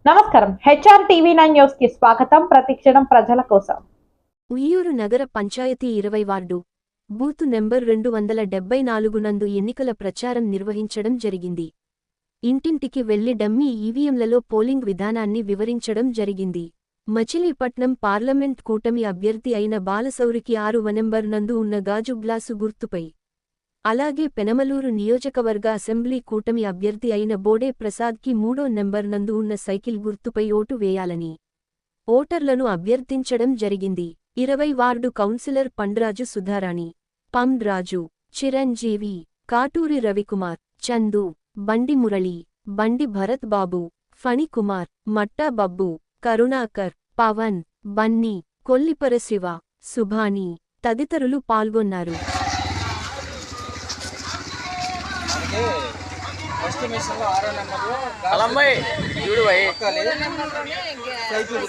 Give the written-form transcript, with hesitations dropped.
నమస్కారం. HR TV9 news కి స్వాగతం. ప్రతిక్షణం ప్రజల కోసం. ఉయ్యూరు నగర పంచాయతీ 20 వార్డు బూతు నెంబర్ 274 నందు ఎన్నికల ప్రచారం నిర్వహించడం జరిగింది. ఇంటింటికి వెళ్లి డమ్మీ ఈవీఎంలలో పోలింగ్ విధానాన్ని వివరించడం జరిగింది. మచిలీపట్నం పార్లమెంట్ కూటమి అభ్యర్థి అయిన బాలశౌరికి 6వ నెంబర్ నందు ఉన్న గాజు గ్లాసు గుర్తుపై, అలాగే పెనమలూరు నియోజకవర్గ అసెంబ్లీ కూటమి అభ్యర్థి అయిన బోడే ప్రసాద్కి 3వ నెంబర్ నందు ఉన్న సైకిల్ గుర్తుపై ఓటు వేయాలని ఓటర్లను అభ్యర్థించడం జరిగింది. 20 వార్డు కౌన్సిలర్ పండ్రాజు సుధారాణి, పంరాజు, చిరంజీవి, కాటూరి రవికుమార్, చందు, బండి మురళి, బండి భరత్ బాబు, ఫణికుమార్, మట్టా బబ్బు, కరుణాకర్, పవన్, బన్నీ, కొల్లిపర శివ, సుభాని తదితరులు పాల్గొన్నారు. ఫస్ట్ మిషన్లో 6వ నెంబర్లో అలమ్మాయి చూడు భయ్ సైకిల్